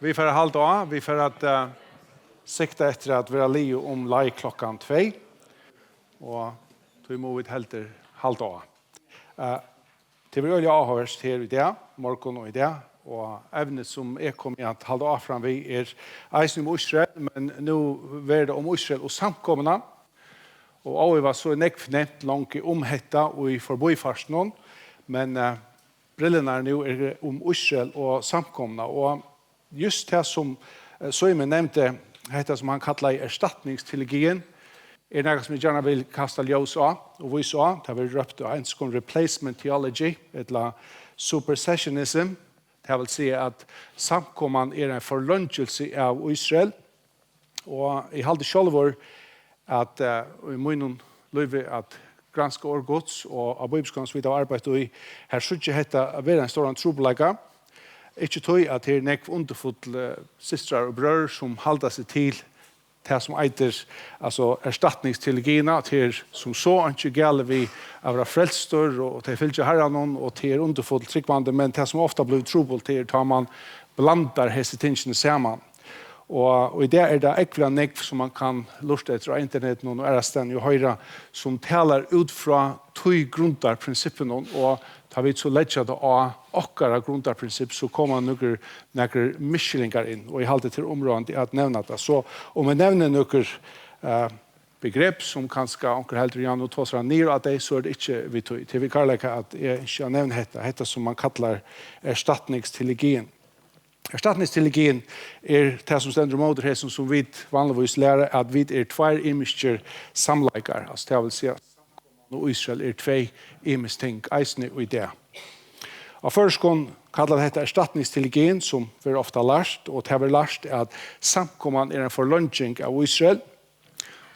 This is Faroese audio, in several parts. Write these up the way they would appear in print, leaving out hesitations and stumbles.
Vi får halda av, vi får att sikta efter att vara lio om laj klockan 2. Och då må vi helt halda av. Till vi öliga avhörst här i det, morgon och i det. Och Evni som kommer att halda av fram vi eisen om Ísrael, men nu är det om Ísrael och samkomna. Och vi var så nekvnett långt omhetta och i förbifarsten, men brillorna nu är om Ísrael och samkomna. Och just det som Simon nämnde, det som han kallar erstatningsteologien, något som jag gärna vill kasta ljus av och visa av. Det har vi röpt av en sån replacement theology, eller supersessionism. Det vill säga att samkomman en förlöngelse av Israel. Och jag hade själv att i munnen liv att granska Gods och av bibelskans vid arbete i här skulle heta vara en stor trobolaga. Ikke tog at det nekv underfull systrar og brødre som halda seg til det som eiter erstatningsteologina, til som så ikke gale vi av våre frelstor og til fylgje herren og til underfull tryggvande, men det som ofta blir trobult til tar man blandar hese tingene sammen. Og i det det ekvila nekv som man kan lusta etter av internett og æresten jo høyre som taler ut fra tog grunnar prinsippen og tar vi så lägga det av okkara grundarprincipp så kommer några mischlingar in och I halde till området att nämna det. Så om vi nämner några begrepp som kanske onkel helt Jan och tvåsra ner att det så det inte vi tog till vi kallar det att jag inte nämner detta som man kallar erstatningsteologin. Erstatningsteologin det som ständer mot det som vi vanligtvis lär att vi två imager samlikar. Alltså det vill säga och Israel två ting eisne och det. Och först kallar det här erstatningsteologin som vi ofta lärt och det har vi lärt att samkoman en förlöngning av Israel.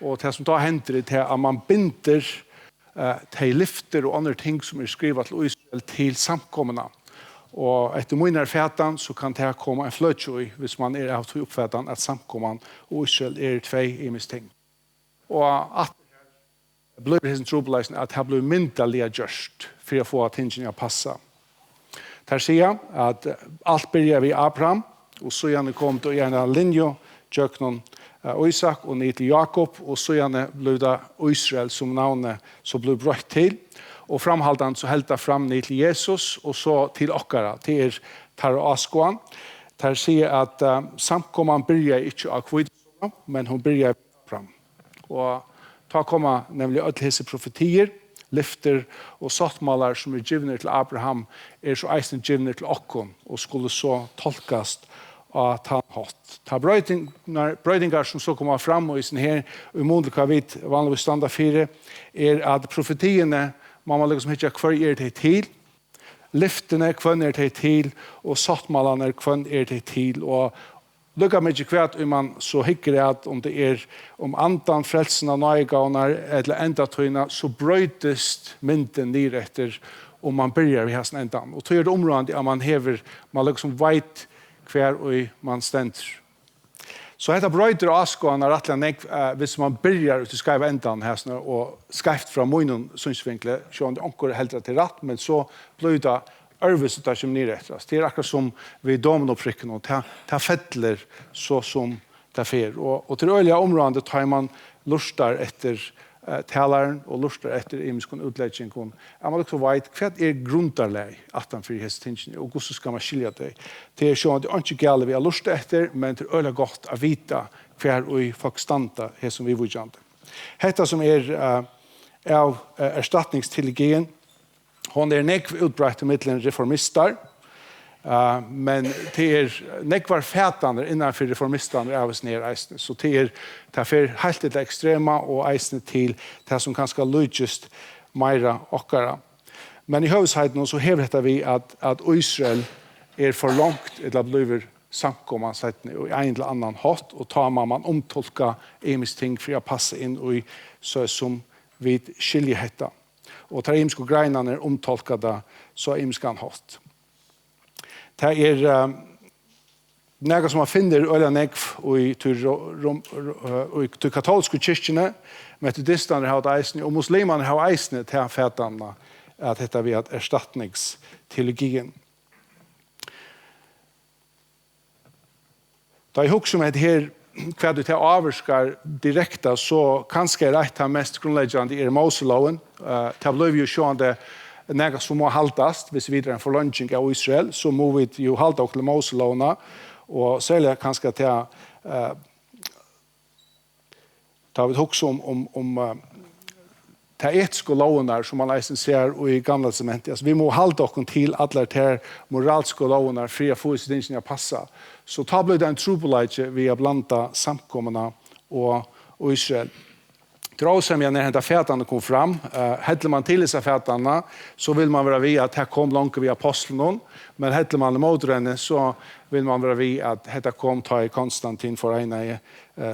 Och det som då händer det är att man binder till lyfter och andra ting som skrivet till Israel till samkomna. Och efter mina fätan så kan det komma en flöjtjoj hvis man av till uppfätan att samkoman och Israel två ting. Och att blir det trobeleisen at det blir myndaliga gjørst for å få tingene å passe. Der sier at alt begynner vi Abraham, og så gjerne kom til en linje, Jøknon Isak og ned til Jakob, og så gjerne ble det Israel som navnet som ble brøtt til, og framhaldan så helt det fram ned til Jesus, og så til okkara, til tar og askoan. Der sier at samkomman begynner ikke av kvidsona, men hun begynner fram. Og ta komma nämligen alla dessa profetier, lyfter och sattmalar som givna till Abraham så eisen givna till okkom och skulle så tolkas att han hatt. Ta bröjningar som så kommer fram och i sin här umodliga vid vanliga standard 4 att profetierna man liksom inte kvar det till. Lyftene kvar det till och sattmalarna kvar det till och lukka mycket kvärt man så hickar att om det om antan frälsen av nöjgånar eller ända tröjna så bröjtest mynden ner efter om man börjar vid hästen ändan. Och då det området att man liksom vet kvar och man ständer. Så detta bröjter askånar att hvis man börjar ut i skriva ändan hästen och skrift från munnen synsvinkle så om det ankor helt till rätt men så blir det Örvis det som ni rättras. Det akkurat som vi dominopricken och ta fettler så som det fer. Och till öliga områden tar man lustar efter talaren och lustar efter imiskon utläggningen. Man också vet vad grundarläg att han för hästingen och så ska man skilja det. Det är så att det inte gäller vi har lust efter men det är öliga gott att vita kvar och i fakstanta här som vi vujande. Detta som av erstatningsteologin. Hon nekv utbrett i mittlen reformistar, men det nekvar fätander innanför reformistander av oss ner eisne. Så det för helt det extrema och eisne till det som kanske lujest meira okkara. Men i huvudsheten så hävdar vi att Israel för långt eller blir samkomman i en eller annan hatt och tar man omtolka emis ting för att passa in i så som vid skiljehetta. Och tar imsko greinarna omtolkade så imskan hatt. Det något som man finner öliga nekv i till katolska kyrkjene, metodisterna har eisne och muslimerna har eisne till fätarna att detta vi att erstatningsteologin. Da jeg husker med det her, hva du til avvarskar direkta, så kanskje rett av mest grunnleggende Moseloven. Det blir jo sjående något som må haltas, hvis vi en forlønning av Israel, så må vi jo halta til Moselovene, og særlig kanskje til da vi husker om de etiske lovene som man leser ser i gamla testamentet. Altså, vi må halta oss til alle de moralske lovene for å få tingene å passe. Så da blir det en trobeleide vi har blandet samkommene og Israel. Trådsemja när de fätarna kom fram, häller man till dessa fätarna så vill man vara vid att här kom långt vid apostlen, men häller man emot henne så vill man vara vid att detta kom ta i Konstantin för ena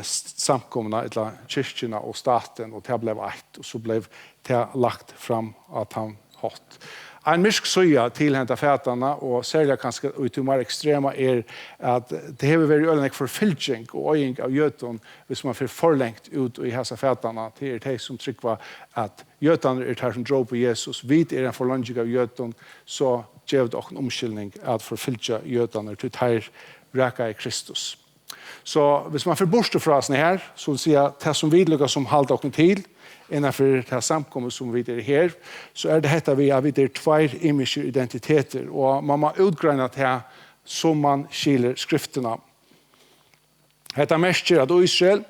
samkomna eller kyrkorna och staten, och det blev ett, och så blev det lagt fram att han hatt. En mysk søya til henta fætarna, og særlig kanskje ut mer ekstrema at det har vært øyelig forfylking og øying av jøten hvis man får forlengt ut i hessa fætarna til de som trykker at jøtene det som drar på Jesus. Vid en forlenging av jøten, så gjør det også en omskyldning at forfylke jøtene til de reka i Kristus. Så hvis man får borste fra oss her, så vil jeg si at det som vidlykker som halter oss til, innenfor det samkommet som vi er her, så det dette vi er tvær imiske identiteter, og man må utgrønne det som man skiller skriftene. Dette mestjer at Israel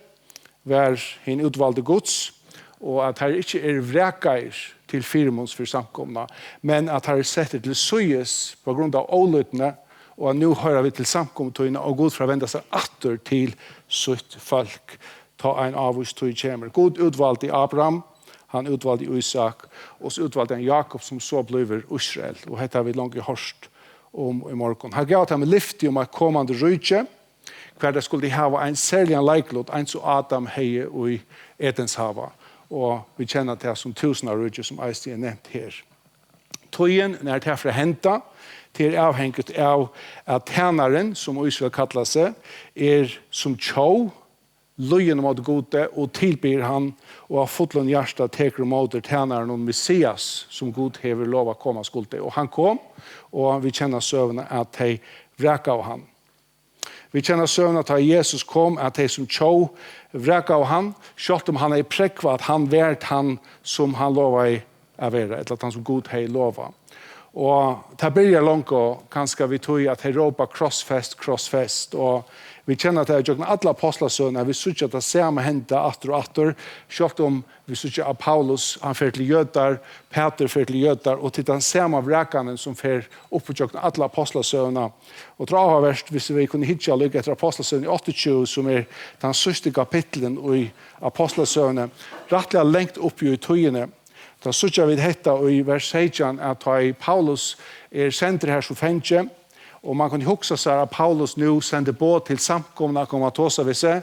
var en utvalgte gods, og at her ikke vrekeir til firmons for samkomna, men at her setter til søyes på grunn av åløtene, og nå hører vi til samkomtøyene, og Gud forventer seg atter til sitt folk. Ta en avvist tog kommer. Gud utvalgte Abraham, han utvalgte Isak, og så utvalgte han Jakob som så blev Israel. Og dette har vi langt hørt om i morgen. Han gav ham lyfte om et kommande rydtje, hver det skulle ha en særlig leiklot, en som Adam heie i Edens hava. Og vi kjenner det som tusener rydtje som Eistig nevnt her. Tøyen, når det er for å hente, det avhengigt av at tjeneren, som Israel kallar seg, som tjå, løyen mot gode, og tilbyr han, og av fotlån hjärsta teker mot tjeneren om Messias, som Gud hever lov å komme skulle. Og han kom, og vi kjenner søvnene at de vreka av han. Vi kjenner søvnene at Jesus kom, at de som tjå vreka av han, selv om han prekva at han vært han som han lovet å være, eller at han som Gud hei lovet. Og det blir langt, og kanskje vi tog at de råper krossfest, og vi kjenner at det er alle apostlasønner, vi synes at det samme hendte atter og atter, selv om vi synes at Paulus, han fer til jøder, Peter fer til jøder, og til den samme vrekene som fer opp på alle apostlasønner. Og det var verst hvis vi kunne hitje lykke etter apostlasønner i 28, som den siste kapitlen i apostlasønner, rettelig lengt opp i tøyene. Da synes vi dette i vers 16 at Paulus sendt her som fengje, og man kan huske seg at Paulus nå sender båt til samkomna kommer til seg ved seg.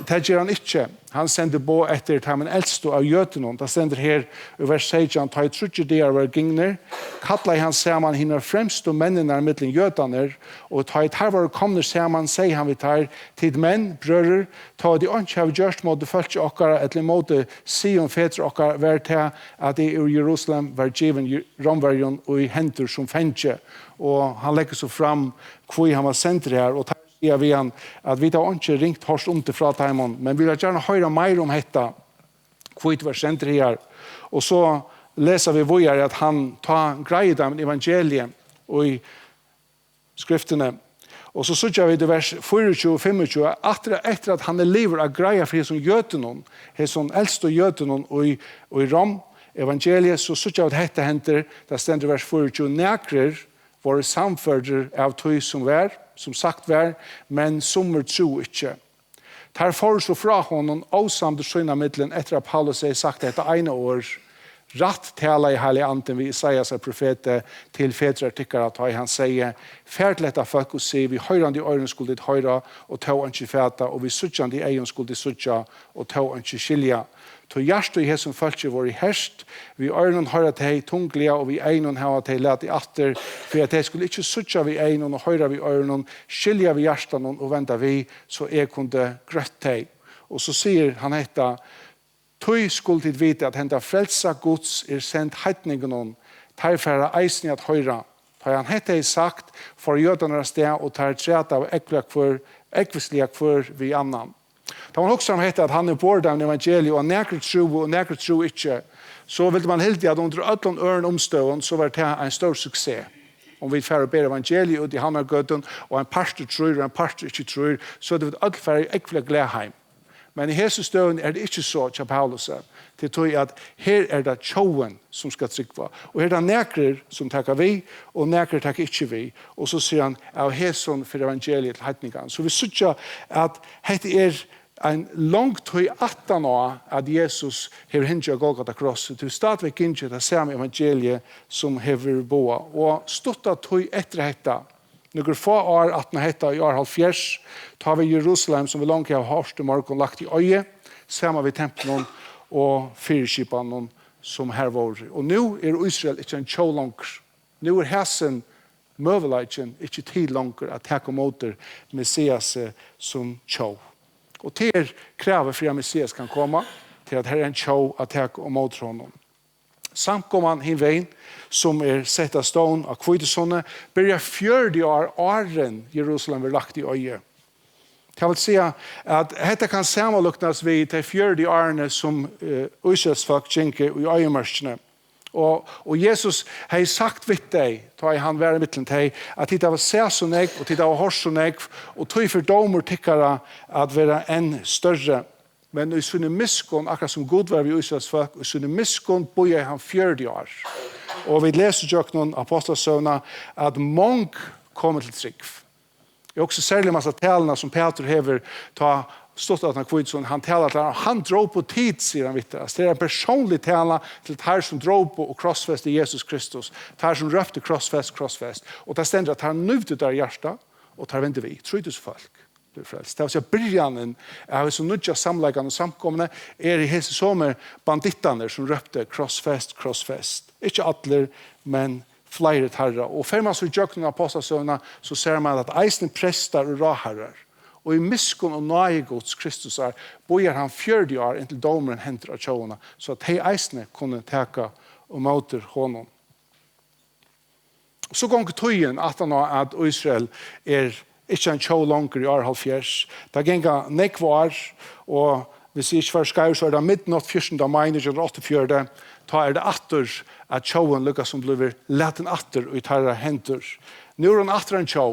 Det gjør han ikke. Han sender båt etter den eldste av jøtene. Det sender her i vers 16, ta i trutje der var gingner, kattler han sammen hinner fremst og mennene mellom jøtene, og ta i tar var kommer sammen, sier han vi tar tid menn, brører, ta de ikke har gjort mot det følge okkara, eller mot det Sion fetre okkara, var til at det i Jerusalem var given romverjon og i henter som fengje. Og han legger så fram hvor han var sendt her, og sier vi han at vi har ikke ringt hørst om til fra Taimon, men vi vil gjerne høre mer om dette, hvor det var sendt her. Og så leser vi hvor at han tar greier dem i evangeliet og i skriftene. Og så sier vi i vers 24 og 25, etter at han lever av greier for som jøtenen, som eldste jøtenen og i Rom, evangeliet, så sier vi at dette henter, det stender vers 24, nekrer våre samførder av tøy som sagt var, men som tro ikke. Der foreslår fra honom avsamt og skjønne middelen etter at Paulus har sagt dette ene år, ratt tala i heilig anden vi Isaias profete til fedre artikere at han sier, ferd letta folk og sier, vi høyrande i øren skulle ditt høyra, og ta han ikke feta, og vi suttjande i egen skulle ditt suttja, og ta han ikke skilja. To hjärsta i hesson fölkje var i herst, vi øren høyra til tungliga, og vi egen hava til let i atter, for at de skulle ikke suttja vi egen, og høyra vi øren, skilja vi hjertan, og venta vi, så jeg kunde grøtt teg. Og så sier han etta, tøy skulle tid vite at henta frelsa Guds sendt heitningen om, terfæra eisen at høyra Da han hette sagt for jødene sted og tar træt av ekvislige kvar vi annan. Da man også hette at han båret av evangeliet og nekret tro og nekret tro ikke, så ville man helt at under ødlån øren omstøven så var det en stor suksess. Om vi får ber evangeliet ut i Hammergøten og en pastor tror og en pastor ikke tror, så det vil ødel for ekvile gledheim. Men i Jesus døden det ikke så til Paulus. Det tror jeg at her det tjoen som skal trykva. Og her det nekrer som takker vi, og nekrer takker ikke vi. Og så sier han av hæson for evangeliet til heitningene. Så vi synes at dette en langt høy 18 år at Jesus har hendt Golgata krosset. Det stadigvæk ikke det samme evangeliet som har boet. Og stått at høy etter dette. Några få år 18 i år 70 tar vi Jerusalem som vi langt har hørt i morgen lagt i øye, sammen med tempelen og fyrskipen som her var. Og nå Israel ikke en tjå langer. Nå hæsen møvelagen ikke tid langer at takke måter Messias som tjå. Og til kraver for at Messias kan komme til at her en tjå at takke og måter honom. Samkoman hinvein som sett av stån av Kvitesonne börjar 40 år åren Jerusalem var lagt i øye. Det vil si at dette kan sammenluknes vid de 40 årene som Israels folk kjenker i øyemørskene. Og Jesus har sagt vidt deg, da han var i midten til, at det var sæsoneg og det var horsoneg, og tog for domer tykkere at være enn større. Men i sinne miskon, akkurat som god var vi Israels folk, i sinne miskon bor han 40 år. Og vi leser jo noen apostelsøvner at mange kommer til trygg. Det er også særlig masse talene som Peter hever ta stått at han kvitson, han taler til han drar på tid, sier han vidt. Det en personlig tale til det her som drar på og krossfest i Jesus Kristus. Det her som røpte krossfest. Og det stender at han nøvde der hjertet, og tar venter vi, 3000 folk. Det vil si at byrjanen av så nødja samleggene og samkomne i hese sommer bandittene som røpte krossfest. Ikke alle, men flere tarra. Og før man så gjør av apostelsøvnene, så ser man at eisne prester og råherrer. Og i miskun og nøye Guds Kristus bor han 40 år inntil domeren henter av tjåene, så at de eisne kunne teka og måter honom. Så ganger tøyen at han at Israel ikke en tjå langer i år 70. Det ganger nekvar, og hvis jeg ikke var skrevet, så det midnatt 14. mai 1984, da det atter at tjåen lykkes som blir leten atter og tar henter. Nå han atter en tjå.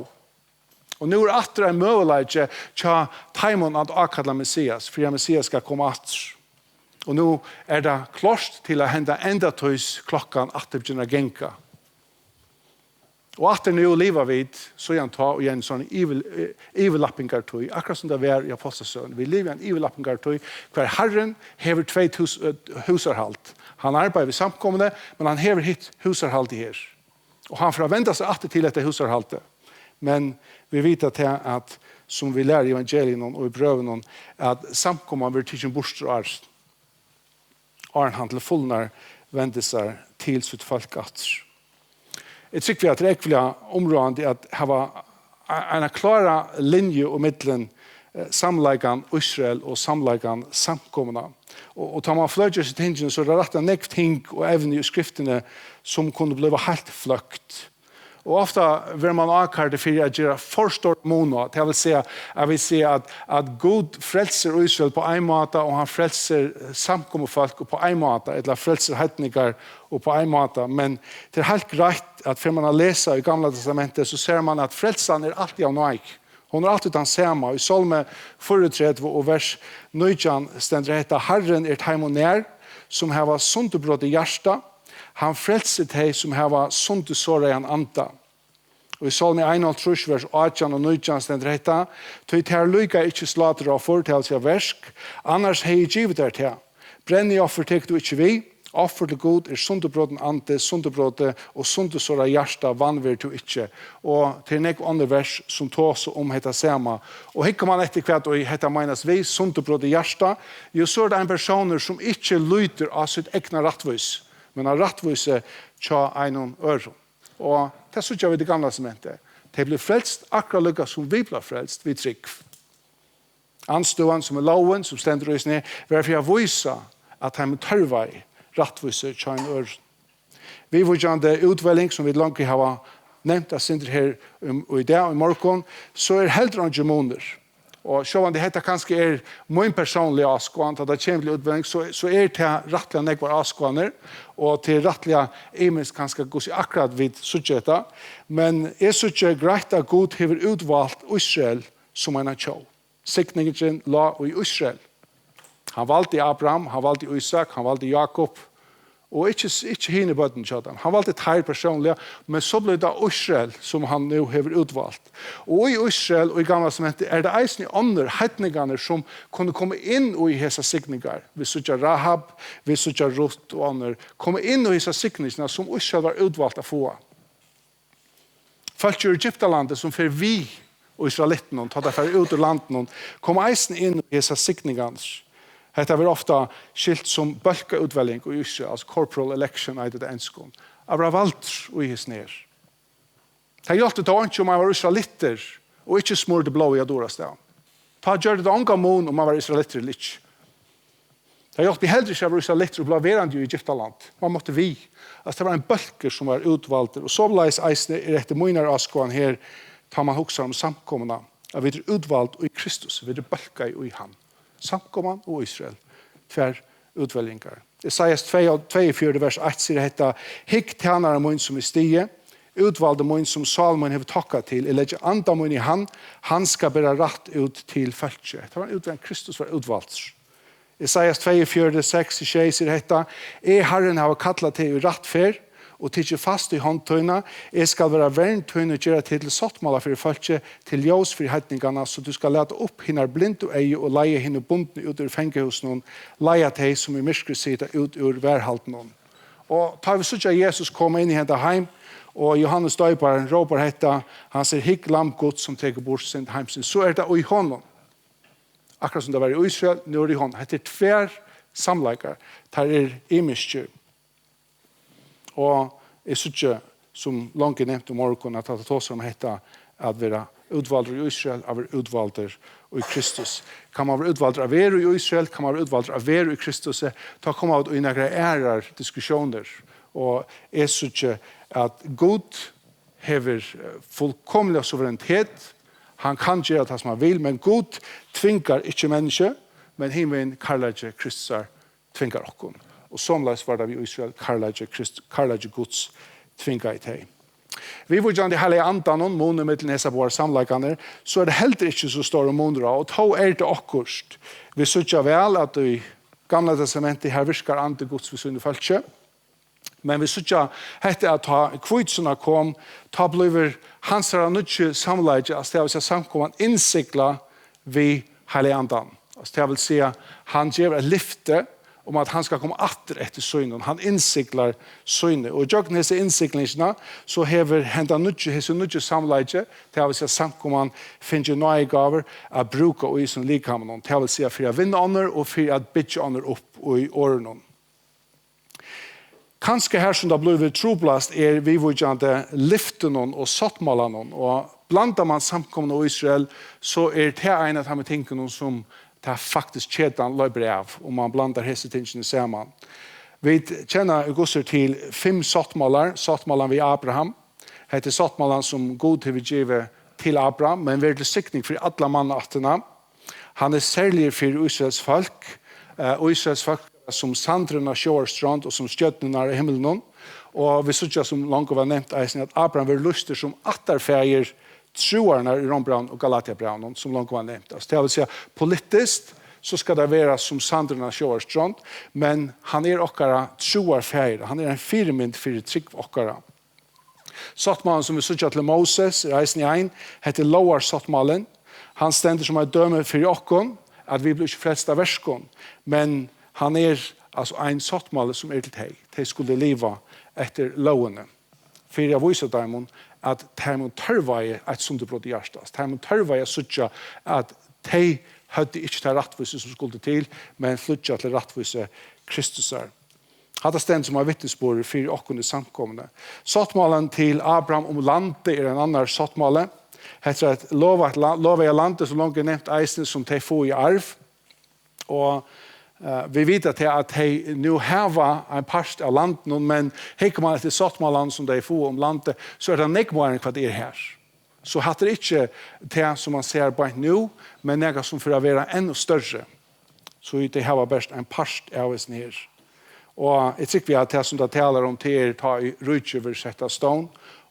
Og nå atter en møvelige til taimon at akalla Messias, for Messias skal komme atter. Og nå det klart til å hende enda tøys klokkan atter begynner genka. Og atter nå livet vid, så han ta og igjen sånn iverlappingartøy, akkurat som det var i apostelsøen. Vi lever i en iverlappingartøy, hver Herren hever 2 husarhalt. Han arbeider ved samkommende, men han hever hit husarhalt i her. Og han forventer seg atter til dette husarhaltet. Men vi vet at som vi lærer i evangelien og i brøven, at samkomman vil tidsen bostrar han til fullnar vender seg til sitt folk atter. Jeg tror vi at det ekvelige området at ha en klara linje og middelen samleikan Israel og samleikan samkomna. Og tar man fløyger seg tingene, så det rett nekv ting og evne i skriftene som kunne bli helt fløkt. Og ofta vil man akkurat for å gjøre for stort måned. Det vil si at Gud frelser Israel på en måte, og han frelser samkommerfolk på en måte, eller frelser heitninger på en måte. Men det helt greit at for man har lest i Gamla testamentet, så ser man at frelsen alltid av noe. Hon alltid den samme. I Salme 34 og vers 19 stender det Herren taimon nær, som har sundebrott i hjertet. Han frelser deg som har sundet såret i en anta. Og i Salme 1, vers 18 og 19 stender dette, «Tøy ter lyka ikkje slater av fortelse av versk, annars hei givet der til. Brenn i offer tek du ikkje vi, offer til god sundebrotten ante, sundebrotte og sundesåra hjärsta vanver du ikkje.» Og til nek andre vers som tås om hetta sema. Og hikker man etter hvert, og hetta meines vi, sundebrotte hjärsta, jo så det en personer som ikkje lyter av sitt egna rattvis, men av rattvise tja einon øron. Og det synes jeg vi det gamle sementet. De blir frelst akkurat lukka som vi blir frelst, vi trygg. Anstående som loven, som stender oss ned, for jeg vise at de tørver rattvise tja einon øron. Vi vurgjande utvelling som vi langt har nevnt att synder här och i det och i morgon, så är heller inte måner. Och så om det heter kanske är min personliga avskån, att det kommer till utbildning, så är det rättliga nekvar avskåner, och till rättliga emens kanske gå sig akkurat vid sudjeta. Men är sudje greit att Gud har utvalt Israel som en tjå. Sikningen la i Israel. Han valde Abraham, han valde Isak, han valde Jakob, og ikke hine bøtten kjøtten. Han valgte teir personlig, men så ble det Israel som han nå har utvalgt. Og i Israel og i gamla testamentet er det eisen i andre heitningene som kunne komme inn i hese signinger. Vi sutja Rahab, vi sutja Ruth og andre. Komme inn i hese signingene som Israel var utvalgt å få. Folk i Egyptalandet som fer vi og israelitten, tar det fer ut ur landet, kom eisen inn i hese signingene. Detta var ofta skilt som bölka utväljning och Israel, alltså corporal election i det enskon. Avra valt och i his ner. Det är alltid då inte om man var israeliter och inte smörde blå i adoras där. Ta gör det ånga mån om man var israeliter eller inte. Det är alltid hellre inte var israeliter och blå verande i Egyptaland. Man måtte vi. Alltså det var en bölker som var utvalter. Och så blev eisne i rätt månader askån här tar man också om samkomna. Att vi är utvalt i Kristus, vi är bölka i han. Samkoman og Israel. Tvær utvelgingar. Esaias 2:4 vers 1 sier dette: Hikk tjenere mun som i stige, utvalde mun som Salomon har takket til, eller ikke anda mun i han skal bære rett ut til følge. Det var en utvelging, Kristus var utvalgt. Esaias 2:4-6 sier dette: Herren har kallet til i rettfer, og tidsi fast i håndtøyna, skal være verntøyna og gjøre til sottmåla for folket, til ljós for heitningarna, så du skal lete opp hinnar blind og eie, og leie hinne bundne ut ur fengehusen, leie til som i myskre sida ut ur værhalten. Og tar vi sånn Jesus komme inn i henne heim, og Johannes døyparen råper hetta, han sier, hikk lam Gud som teker bort sin heimsin. Så er det i hånden. Akkurat som det var i Israel, nå er det i hånden. Det er tver samleikar, det imiskjur. Og jeg synes ikke, som langt nevnt om morgen, at det tar som heter at være utvalder i Israel, at være utvalder i Kristus. Kan man være utvalder av være i Israel, kan man være utvalder av være i Kristus, da kommer man i noen ærer diskusjoner. Og jeg synes ikke at Gud har fullkomlig suverenitet. Han kan gjøre det som han vil, men Gud tvinger ikke mennesker, men himmelen karlager Kristus tvinger oss. Og sånn var det vi i Israel karlager Guds tvinga i teg. Vi var gjerne hele andan og måneder med til nesa våre samleggene, så er det heller ikke så store måneder, og to er det akkurst. Vi sørger vel at i gamla testamentet her virker andre Guds vissunne følge, men vi sørger hette at ta kvitsene kom, ta bliver hans her nødje samlegge, altså det vil si samkomman innsikla vi hele andan. Altså det vil si han gjør et lyfte, om at han skal komme atter etter synen. Han innsiklar synet. Og i jøkken hese innsiklingsna, så hever henda hese nødje samleidje, til å si at samkomman finner nøye gaver å bruke og i som likhamnen. Til å si at for å vinne ånder, og for å bytje ånder opp i årene. Kanskje her som det blir troblast vi vujjande lyftene og sattmålene, og blandar man samkomman og Israel, så det en av de tingene som det faktisk kjedan løyber av, om man blandar hese tingene sammen. Vi kjenner gosser til 5 sattmålar, sattmålan ved Abraham. Det er sattmålan som God har givet til Abraham, men vi er til sikning for alle mannattene. Han er særlig for Israels folk, og Israels folk som sandren av sjårstrand og som stjøtnene av himmelen. Og vi synes som langt var nevnt, at Abraham var lyster som atterfeier troarna i Rombrand og Galatiabrand, som langt var nevnt. Altså, det vil si, politisk så skal det være som sandren av sjårstrand, men han okkara troarfeier. Han en firmynd for trygg okkara. Sattmalen som vi synes til Moses, reisen i ein, heter Loar Sattmalen. Han stender som et døme for okkon, at vi blir ikke frelst av verskon, men han altså en sattmale som til deg. De skulle leve etter lovene. For jeg viser dem at de må tørve et sundebrott i hjertet. De må tørve at de hadde ikke til rettvise som skulle til, men flyttet til rettvise Kristus. Hadde stendt som er vittnesbord for åkken i samkomne. Sattmalen til Abraham om landet en annen sattmale. Heter et lovet landet som langt nevnt eisen som de får i arv. Og vi vet at de nu har en part av landet, men hikker man etter sattmålene som de får om landet, så det nekmåren hva det her. Så hatt det ikke det som man ser bare nå, men noe som for å være enda større. Så det har best en part av oss her. Og jeg tror vi at det som det taler om til ta i rydtjøver sette stånd,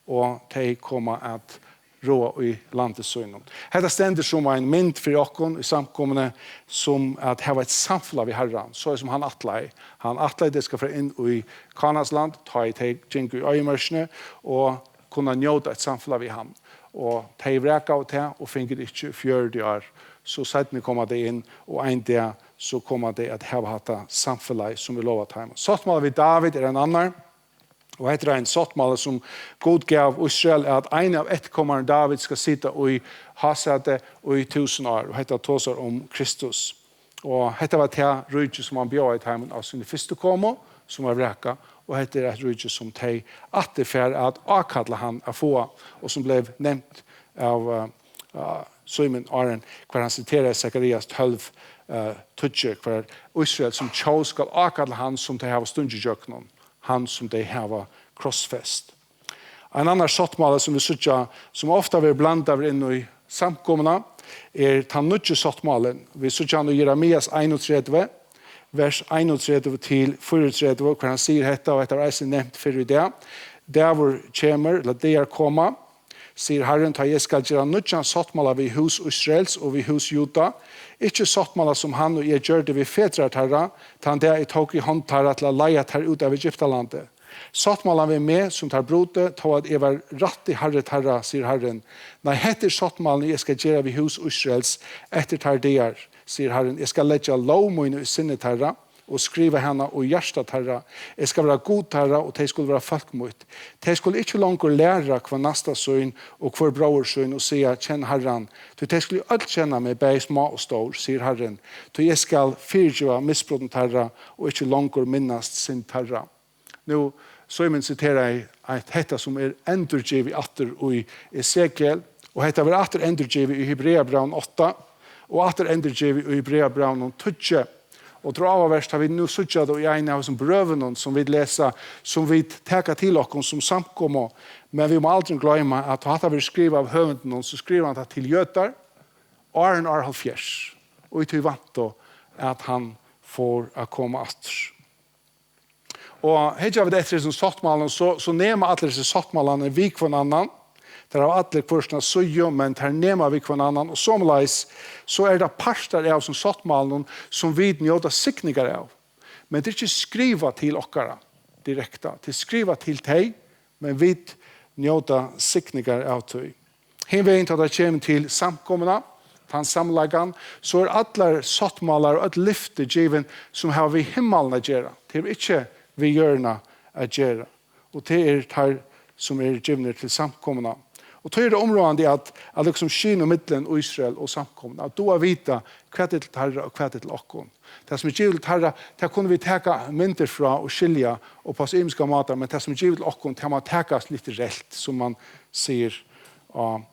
og de kommer at rå i landet søgnen. Dette stender som en mynd for dere i samkommende som at det var et samfunn av Herren, så som han atlei. Han atlei det skal få inn i Kanas land, ta i teg gjenk i øyemørsene, og kunne njøte et samfunn av han. Og de vreka av det, og finner ikke 40 år. Så siden kommer det inn, og en dag så kommer det at ha hatt samfunn som vi lovet hjemme. Sattmålet ved David en annen, og heter en sattmål som Gud gav Ísrael at en av ettkommeren David skal sitte i hasete i 1000 år. Og heter tåser om Kristus. Og heter var det rydde som han bjør i heimen av sin første komme, som var vreka. Og heter et rydde som de atterfer at akadla han å få, og som ble nevnt av Simon Aren, hver han siterer Zacharias 12 tutje, hver Ísrael som tjå skal akadla han som de har stund i jøknen. Han som de har krossfest. En annan sattmål som vi sutja, som ofta vi blandar inn i samkommene, den nødje sattmålen. Vi sutja i Jeremias 31, vers 31 til 34, hvor han sier dette, og etter reisen nevnt for i det. Der hvor kommer, eller der kommer, sier Herren, ta jeg skal gjøre nødjan sattmåler ved hus Israels og ved hus Juda, ikke sattmåler som han og jeg gjør det ved fedret herre, ta han der jeg tok i håndtarra til å leie her ut av Egyptalandet. Sattmåler ved meg som tar brodet, ta at jeg var rett i herre, sier Herren. Nei, heter sattmålen jeg skal gjøre ved hus Israels etter tar der, sier Herren. Jeg skal legge lovmøyne i sinnet herre, og skrive henne og hjertet herre. Jeg skal være god herre, og de skulle være folkmøyt. De skulle ikke langt lære hva neste søgn og hver brøversøgn og sier, kjenn herren. De skulle alt kjenne meg, bare små og stor, sier herren. Så jeg skal fyrtjøve misbrotten herre, og ikke langt minnast sin herre. Nå, Søymen siterer jeg at dette som endurgivet atter i Ezekiel, og dette var atter endurgivet i Hebreabraun 8, og atter endurgivet i Hebreabraun 12, og tror av verst har vi nu suttet i en av brøvene som vi leser, som vi teker til oss som samkommer, men vi må aldri glemme at hatt vi skriver av høvenden, så skriver han det til Gjøtar, Arn Arhalfjers, og i til vant at han får komme atter. Og helt av det etter sattmålene, så nemer alle disse sattmålene vi hver annan. Der har alle kursene søye, men der nemer vi hver annan. Og somleis så det parter av som sattmålene som vi njøter sikninger av. Men det ikke skriva til okkara direkte. Det skriva til deg, men vi njøter sikninger av deg. Henveien til det kommer til samkommene, han samlagan, så alle sattmåler og et lyfte given som har vi himmelen å gjøre. Det ikke vi gjørna å gjøre. Og det her som givne til samkommene. Og det det områdende at liksom skinn og middelen Israel og samkommene. At du har vita hva det til herre og hva det til okkon. Det som givet til herre, det kunne vi teka mynter fra og skilja og på imiske mater, men det som givet til okkon, det må tekas litt relt, som man sier av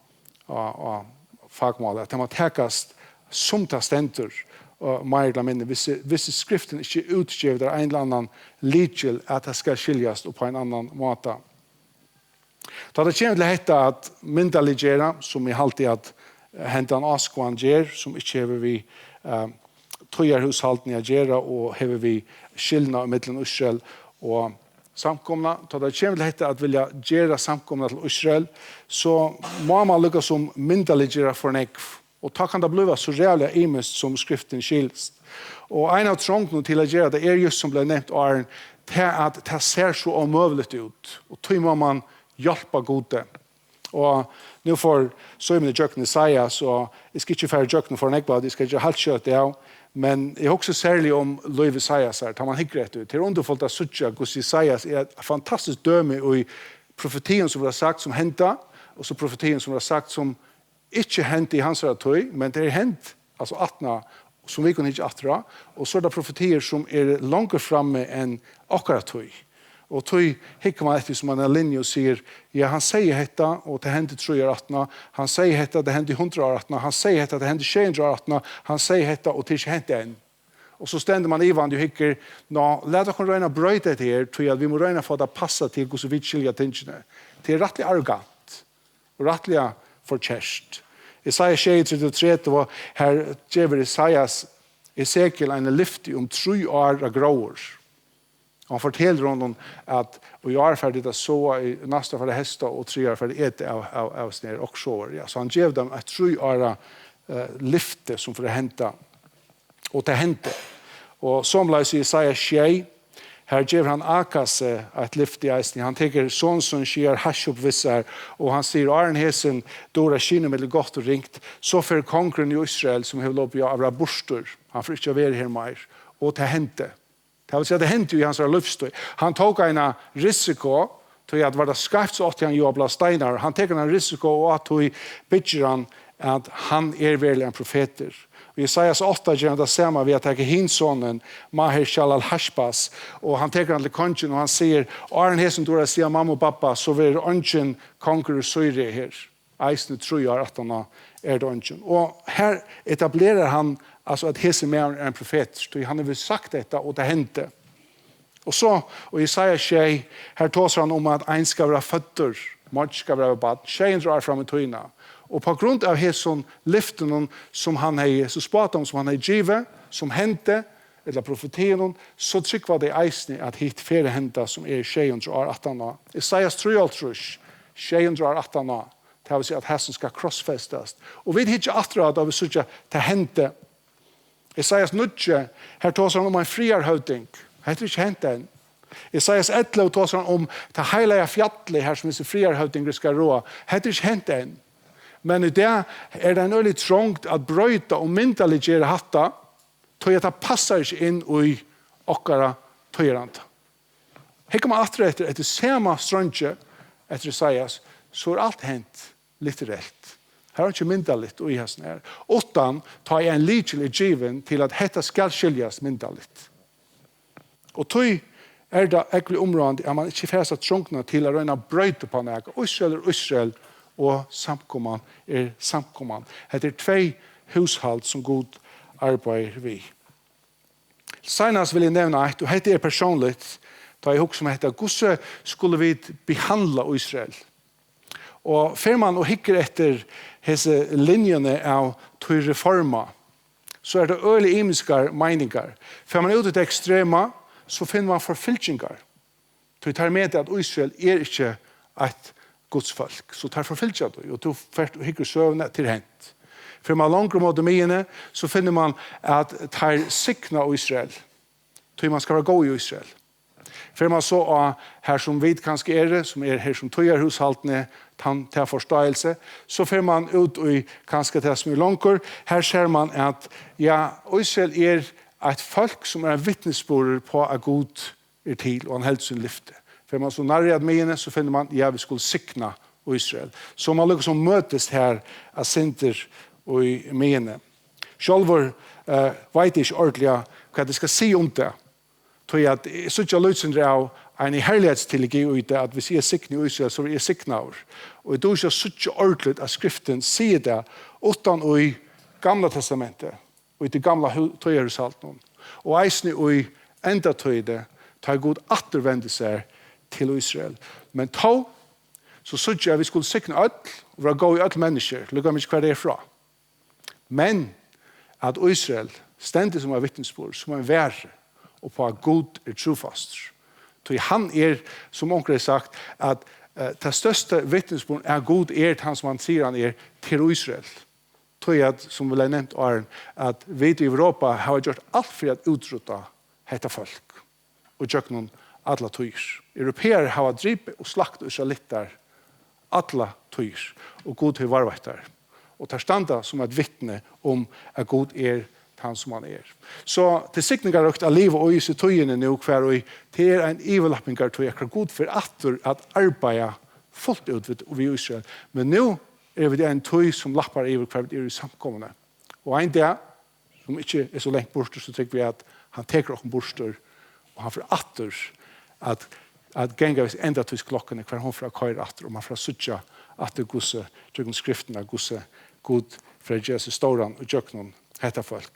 fagmålet. Det må tekas som ta stendur og mer eller mindre, hvis skriften ikke utgiver det en eller annen lidgjel at det skal skiljas på en annan måte. Da det kommer til å hette at myndaligere, som i alltid at hentan askvann gjør, som ikke hever vi tøyerhushalten jeg gjør, og hever vi skillene mellom Israel og samkomna. Da det kommer til å hette at vilja gjøre samkomna til Israel, så må man lykke som myndaligere for nekv. Og da kan det bli så reale imest som skriften skilst. Og en av trångene til å gjøre det just som ble nevnt Arn, til at det ser så omøvelig ut. Og tog må man hjelpe gode. Og nå får Søymen i Jøkken Isaias, og jeg skal ikke færre Jøkken for en ekbad, jeg skal ikke helt kjøte det av, men jeg har også særlig om Løyv Isaias her, tar man hikker rett ut. Det underfullt av Suttja, hvordan Isaias et fantastisk døme i profetien som var sagt som hentet, og så profetien som var sagt som ikke hent i hans tøy, men det hent, altså 18, som vi kunne ikke atra, og så det profetier som langt framme enn akkurat tøy. Og tøy hikker man etter som man linje og sier, ja, han sier dette, og det hendte 318, han sier dette, det hendte 118, han sier dette, det hendte 218, han sier dette, og det ikke hendte en. Och så ständer man Ivan du hickar, låt oss röna bröjta det här, tror jag vi må röna få det passa till hur så vitt skilja tingene. Det är rättligt arrogant och rättligt förtjärst. Isaiah 6:33 var här ger Isaias Ezekiel en lyfte 3 år av gråor. Han fortäller honom att och jag är färdig att så i nästa för det hästa och 3 år för det äta av snär och så. Ja, så han ger dem ett 3 år lyfte som för att hämta och ta hente. Och som läs i Isaiah 6 här ger han Akas ett lyfte i eisen. Han tänker sån som sker hash upp vissar och han säger Arnhesen Dora skiner med gott och ringt så för konkurren i Israel som har lopp av borstor. Han får inte vara här mer och ta hente. Det vill säga det hände ju i hans livsstöj. Han tog en risiko till att vara skarpt så att han jobbade steinar. Han tog en risiko och att han bitcher han att han är väl en profeter. Och Isaias 8 gör han det samma vid att ta hinsonen Maher Shalal Hashbas och han tar han till kongen och han säger Arn hesen då säger mamma och pappa så vill ongen konkurrera syre här. Eisne tror jag att han är det ongen. Och här etablerar han alltså att hesen är en profet. Så han har väl sagt detta och det hände. Och så, och Isaiah 6, här talar han om att en ska vara fötter, mat ska vara bad, tjejen drar fram i tyna. Och på grund av hesen lyften som han har, så spatom som han har givet, som hände, eller profeteringen, så tryck var det eisne att hit färre hända som är tjejen drar 18 Isaias 3, tjejen drar 18 det vill säga att hesen ska krossfästas. Och vi hittar att vi söker till hände. Isaias 9, här talar han om en friarhövding. Det är inte hänt än. Isaias 11 talar han om det heliga fjället här som är friarhövding ska rå. Det är inte hänt än. Men i det är det en öligt trångt att bröjta och mentalisera hatta till att det passar sig in i åkara tøyrande. Här kan man efter samma strönge efter Isaias så är allt hänt litterärt. Här har inte myndaligt och i hästen här. Utan tar jag en liten given till att detta ska skiljas myndaligt. Och tog är det äcklig område att man inte färsar trångna till att röna bröjta på näga. Israel och samkoman är samkoman. Det är 2 hushåll som god arbetar vi. Senast vill jag nämna att och det är personligt då jag också med att hur skulle vi behandla Israel. Och för man och hickar efter dessa linjerna av till reforma så är det öliga imiskar meningar. För man ut det extrema så finner man förfylkingar. Du tar med att Israel är inte ett Guds folk. Så tar förfylkar du och du hickar sövna till hänt. För man långt mot mine så finner man att tar sikna Israel. Så man ska vara god i Israel. För man så här som vid kanske är det som är här som tojar hushållne till förståelse så får man ut i kanske det som är långkor. Här ser man att Israel är ett folk som är en vittnesbörd på att Gud är till och en hälsolyfte. För man så närjad med så finner man vi skulle sikna Israel. Så man liksom mötes här att synter och i mene. Självor vet inte ordentligt vad det ska se om det. Så att så jag löser av en härlighetstillägg ut att vi ser sikna i Israel så är sikna. Och då är så ordentligt att skriften säger det utan i gamla testamentet och i det gamla Jerusalem. Och eisne i enda tøyde tar Gud återvände sig till Israel. Men då så jag vi skulle sikna öll och vara gå i öll människor. Lugga mig kvar det är fra. Men att Israel ständigt som en vittnesbörd, som en värre och på att Gud är trofast. Så han är, som onkel har sagt, att det största vittnesbörd är Gud är han som han säger han är till Israel. Så att, som vi har nämnt att vi i Europa har gjort allt för att utrota detta folk. Och gjort någon alla tøyer. Europeer har dripet och slakt israeliter alla tøyer. Och Gud har varit där. Och tar standa som ett vittne om att Gud är han som han är. Så till siktningar rökt av liv och i sig tøyene nu kvar och det är en överlappningar tøy att Gud för att arbeta fullt ut vid Israel. Men nu är det en tøy som lappar över kvar i samkommande. Och en dag som inte är så längt bort så tycker vi att han tar oss borster och han får att gänga ända till klockan kvar hon för att köra åter och man får söka att det gosse till skrifterna gosse god för Jesus storan och jöknon hetta folk.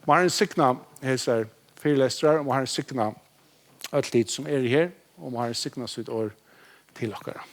Må Herren signa hesar fyrlestrar, og må Herren signa alt dit som er her, og må Herren signa sitt år til okkara.